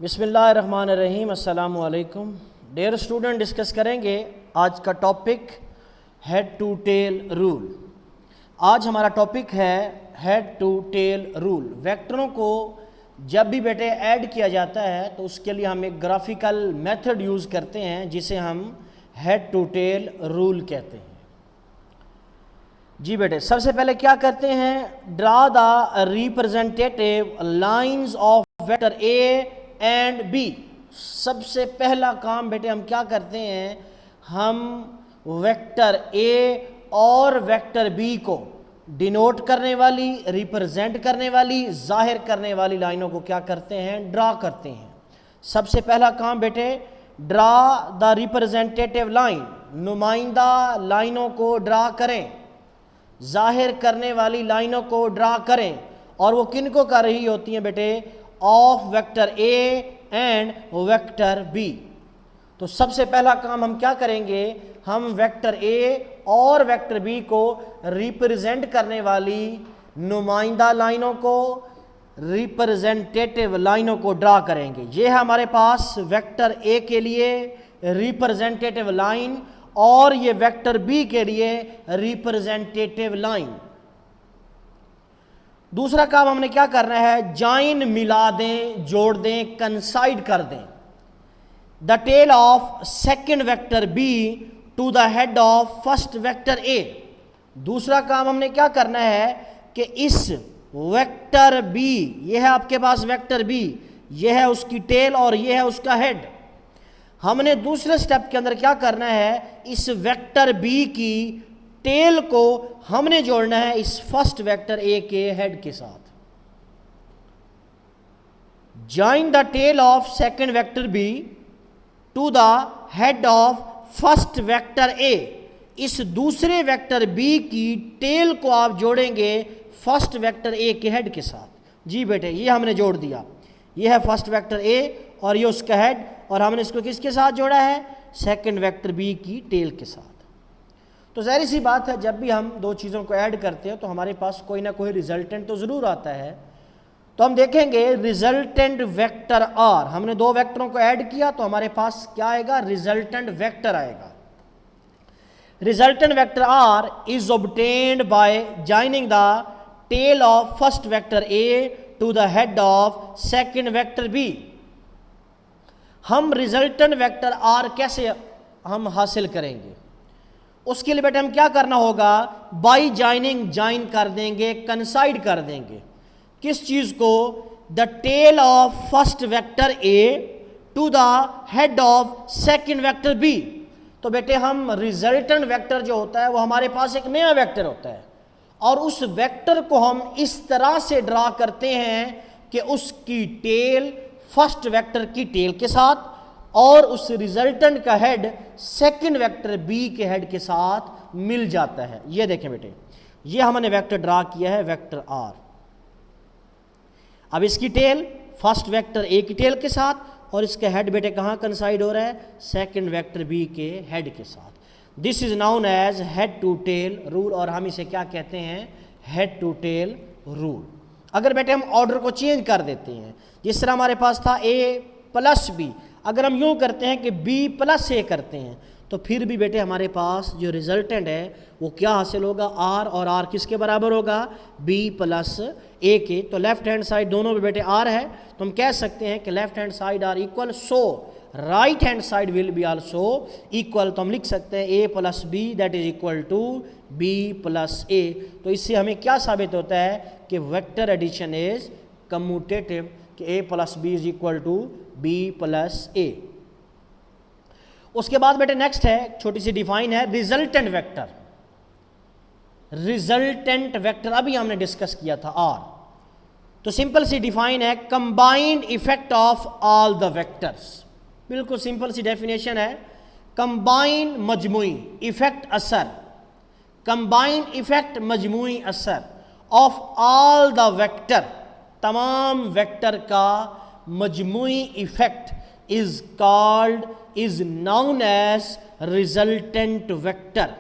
बिस्मिल्लाहिर्रहमानिर्रहीम। अस्सलामु अलैकुम। डियर स्टूडेंट, डिस्कस करेंगे आज का topic head to tail rule. आज हमारा टॉपिक है हेड टू टेल रूल। वेक्टरों को जब भी बेटे ऐड किया जाता है तो उसके लिए हम एक ग्राफिकल मेथड यूज़ करते हैं जिसे हम हेड टू टेल रूल कहते हैं। जी बेटे, सबसे पहले क्या करते हैं, draw the representative lines of vector A and B. सबसे पहला काम बेटे हम क्या करते हैं, हम वेक्टर ए और वेक्टर बी को डिनोट करने वाली, रिप्रेजेंट करने वाली, जाहिर करने वाली लाइनों को क्या करते हैं, ड्रा करते हैं। सबसे पहला काम बेटे, ड्रा द रिप्रेजेंटेटिव लाइन, नुमाइंदा लाइनों को ड्रा करें, जाहिर करने वाली लाइनों को ड्रा करें। और वो किन को कर रही होती हैं बेटे, of vector A and vector B. तो सबसे पहला काम हम क्या करेंगे, हम वेक्टर ए और वेक्टर बी को रिप्रेजेंट करने वाली नुमाइंदा लाइनों को, रिप्रेजेंटेटिव लाइनों को ड्रा करेंगे। ये है हमारे पास वेक्टर ए के लिए रिप्रेजेंटेटिव लाइन और ये वेक्टर बी के लिए रिप्रेजेंटेटिव लाइन। दूसरा काम हमने क्या करना है, जॉइन मिला दें, जोड़ दें, कंसाइड कर दें the tail of second vector B to the head of first vector A. दूसरा काम हमने क्या करना है कि इस वेक्टर बी, यह है आपके पास वेक्टर बी, यह है उसकी टेल और यह है उसका हेड। हमने दूसरे स्टेप के अंदर क्या करना है, इस वेक्टर बी की टेल को हमने जोड़ना है इस फर्स्ट वेक्टर ए के हेड के साथ। Join the tail of second vector B to the head of first vector A. इस दूसरे वेक्टर बी की टेल को आप जोड़ेंगे फर्स्ट वेक्टर ए के हेड के साथ। जी बेटे, ये हमने जोड़ दिया, ये है फर्स्ट वेक्टर ए और ये उसका हेड, और हमने इसको किसके साथ जोड़ा है, सेकंड वेक्टर बी की टेल के साथ। तो ज़ाहिर सी बात है, जब भी हम दो चीज़ों को ऐड करते हैं तो हमारे पास कोई ना कोई रिजल्टेंट तो ज़रूर आता है। तो हम देखेंगे रिजल्टेंट वेक्टर आर, हमने दो वेक्टरों को ऐड किया तो हमारे पास क्या आएगा, रिजल्टेंट वेक्टर आएगा। Resultant vector R is obtained by joining the tail of first vector A to the head of second vector B. हम रिजल्टेंट वेक्टर आर कैसे हम हासिल करेंगे, उसके लिए बेटे हम क्या करना होगा, बाई जॉइनिंग जॉइन कर देंगे, कंसाइड कर देंगे। किस चीज़ को, the tail of first vector A to the head of second vector B. तो बेटे हम रिजल्टेंट वेक्टर जो होता है वो हमारे पास एक नया वेक्टर होता है और उस वेक्टर को हम इस तरह से ड्रा करते हैं कि उसकी टेल फर्स्ट वेक्टर की टेल के साथ और उस रिजल्टेंट का हेड सेकंड वेक्टर बी के हेड के साथ मिल जाता है। ये देखें बेटे, ये हमने वेक्टर ड्रा किया है, वेक्टर आर। अब इसकी टेल फर्स्ट वेक्टर ए की टेल के साथ और इसका हेड बेटे कहाँ कंसाइड हो रहा है, सेकंड वेक्टर बी के हेड के साथ। This is known as head to tail rule, और हम इसे क्या कहते हैं, हेड टू टेल रूल। अगर बेटे हम ऑर्डर को चेंज कर देते हैं, जिस तरह हमारे पास था ए प्लस बी, अगर हम यूँ करते हैं कि बी प्लस ए करते हैं तो फिर भी बेटे हमारे पास जो रिजल्टेंट है वो क्या हासिल होगा, आर, और आर किसके बराबर होगा, बी प्लस ए के। तो लेफ्ट हैंड साइड दोनों में बेटे आर है, तो हम कह सकते हैं कि left hand side are equal, so right hand side will be also equal. तो हम लिख सकते हैं A plus B that is equal to B plus A. तो इससे हमें क्या साबित होता है कि वेक्टर एडिशन इज कम्यूटेटिव, कि A plus B is equal to B plus A. उसके बाद बेटे नेक्स्ट है, छोटी सी डिफाइन है, रिजल्टेंट वेक्टर। रिजल्टेंट वेक्टर अभी हमने डिस्कस किया था आर, तो सिंपल सी डिफाइन है, combined effect of all the vectors. बिल्कुल सिंपल सी डेफिनेशन है, कंबाइंड मजमुई इफेक्ट असर, कंबाइंड इफेक्ट मजमुई असर ऑफ ऑल द वेक्टर, तमाम वेक्टर का मजमुई effect is called, is known as resultant vector.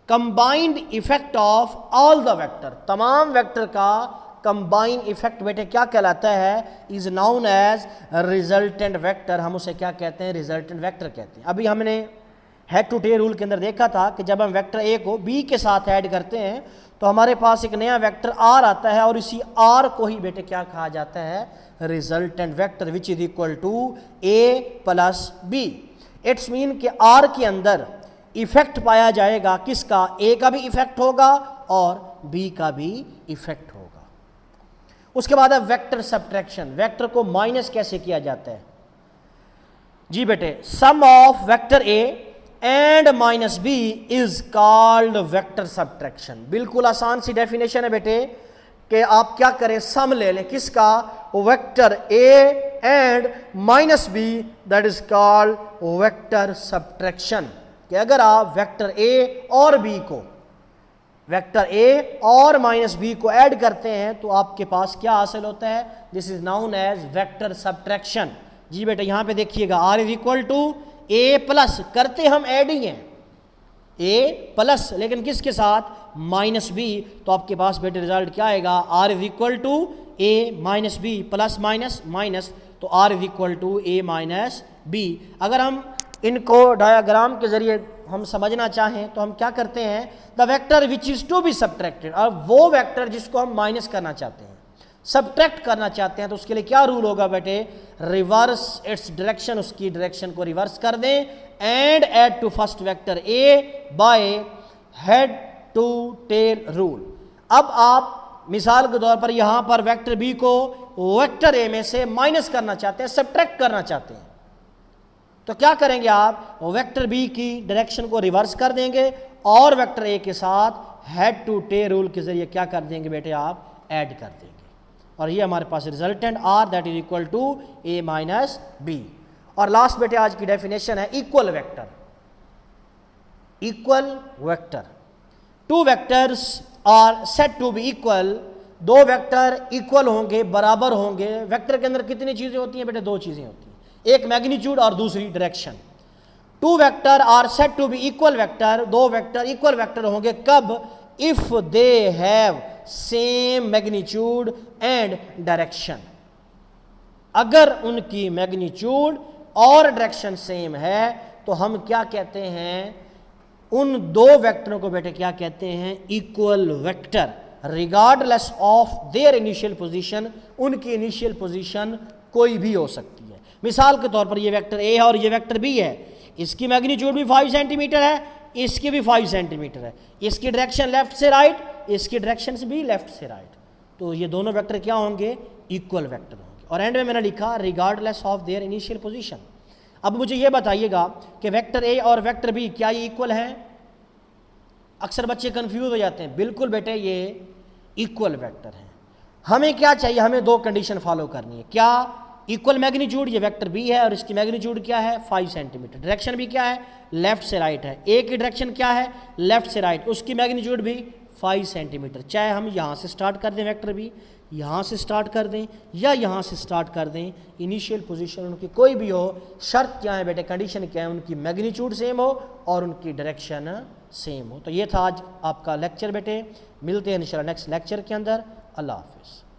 Combined effect of all the vector, तमाम वेक्टर का कंबाइन इफेक्ट बेटे क्या कहलाता है, is known as resultant vector. हम उसे क्या कहते हैं, रिजल्टेंट वेक्टर कहते हैं। अभी हमने हेड टू टेल रूल के अंदर देखा था कि जब हम वेक्टर ए को बी के साथ ऐड करते हैं तो हमारे पास एक नया वेक्टर आर आता है, और इसी आर को ही बेटे क्या कहा जाता है, resultant vector, which is equal to A plus B. It's mean कि आर के अंदर इफेक्ट पाया जाएगा किसका, ए का भी इफेक्ट होगा और बी का भी इफेक्ट होगा। उसके बाद है वेक्टर सब्ट्रैक्शन। वेक्टर को माइनस कैसे किया जाता है जी बेटे, sum of vector A and minus B is called vector subtraction. बिल्कुल आसान सी डेफिनेशन है बेटे कि आप क्या करें, सम ले लें किसका, vector A and minus B, that is called vector subtraction. कि अगर आप वेक्टर ए और बी को, वेक्टर ए और माइनस बी को ऐड करते हैं तो आपके पास क्या हासिल होता है, this is known as vector subtraction. जी बेटे यहां पे देखिएगा, R is equal to A plus, करते हम एडिंग हैं ए प्लस, लेकिन किसके साथ, माइनस बी। तो आपके पास बेटे रिजल्ट क्या आएगा, R is equal to A minus B plus minus minus, तो R is equal to A minus B. अगर हम इनको डायग्राम के जरिए हम समझना चाहें तो हम क्या करते हैं, the vector which is to be subtracted, और वो वेक्टर जिसको हम माइनस करना चाहते हैं, सब्ट्रैक्ट करना चाहते हैं, तो उसके लिए क्या रूल होगा बेटे, रिवर्स इट्स डायरेक्शन, उसकी डायरेक्शन को रिवर्स कर दें, and add to first vector A by head to tail rule. अब आप मिसाल के तौर पर यहां पर वेक्टर बी को वेक्टर ए में से माइनस करना चाहते हैं, सब्ट्रैक्ट करना चाहते हैं, तो क्या करेंगे आप, वेक्टर बी की डायरेक्शन को रिवर्स कर देंगे और वेक्टर ए के साथ हेड टू टेल रूल के जरिए क्या कर देंगे बेटे, आप ऐड कर देंगे, और ये हमारे पास resultant R that is equal to A minus B. और लास्ट बेटे आज की डेफिनेशन है equal vector. Equal vector, two vectors are said to be equal, दो वेक्टर इक्वल होंगे, बराबर होंगे। वेक्टर के अंदर कितनी चीजें होती हैं बेटे, दो चीजें होती हैं, एक मैग्नीट्यूड और दूसरी direction. Two vector are said to be equal vector, दो वेक्टर इक्वल वेक्टर होंगे कब, if they have same magnitude and direction. अगर उनकी मैग्नीट्यूड और डायरेक्शन सेम है तो हम क्या कहते हैं, उन दो वेक्टरों को बेटे क्या कहते हैं, equal vector, regardless of their initial position. उनकी इनिशियल पोजीशन कोई भी हो सकती है। मिसाल के तौर पर ये वेक्टर ए है और ये वेक्टर बी है, इसकी मैग्नीट्यूड भी 5 सेंटीमीटर है, इसकी भी 5 सेंटीमीटर है, इसकी डायरेक्शन लेफ्ट से राइट, इसकी डायरेक्शन से भी लेफ्ट से राइट, तो ये दोनों वेक्टर क्या होंगे, इक्वल वेक्टर होंगे। और एंड में मैंने लिखा regardless of their initial position. अब मुझे ये बताइएगा कि वेक्टर ए और वेक्टर बी क्या ये इक्वल है। अक्सर बच्चे कंफ्यूज हो जाते हैं। बिल्कुल बेटे ये इक्वल वेक्टर हैं। हमें क्या चाहिए, हमें दो कंडीशन फॉलो करनी है। क्या, इक्वल मैग्नीट्यूड, ये वेक्टर बी है और इसकी मैग्नीट्यूड क्या है, 5 सेंटीमीटर, डायरेक्शन भी क्या है, लेफ्ट से राइट है, ए की डायरेक्शन क्या है, लेफ्ट से राइट, उसकी मैग्नीट्यूड भी 5 सेंटीमीटर। चाहे हम यहाँ से स्टार्ट कर दें, वेक्टर बी यहाँ से स्टार्ट कर दें या यहाँ से स्टार्ट कर दें, इनिशियल पोजीशन उनकी कोई भी हो, शर्त क्या है बेटे, कंडीशन क्या है, उनकी मैग्नीट्यूड सेम हो और उनकी डायरेक्शन सेम हो। तो ये था आज आपका लेक्चर बेटे। मिलते हैं इंशाल्लाह नेक्स्ट लेक्चर के अंदर। अल्लाह हाफिज़।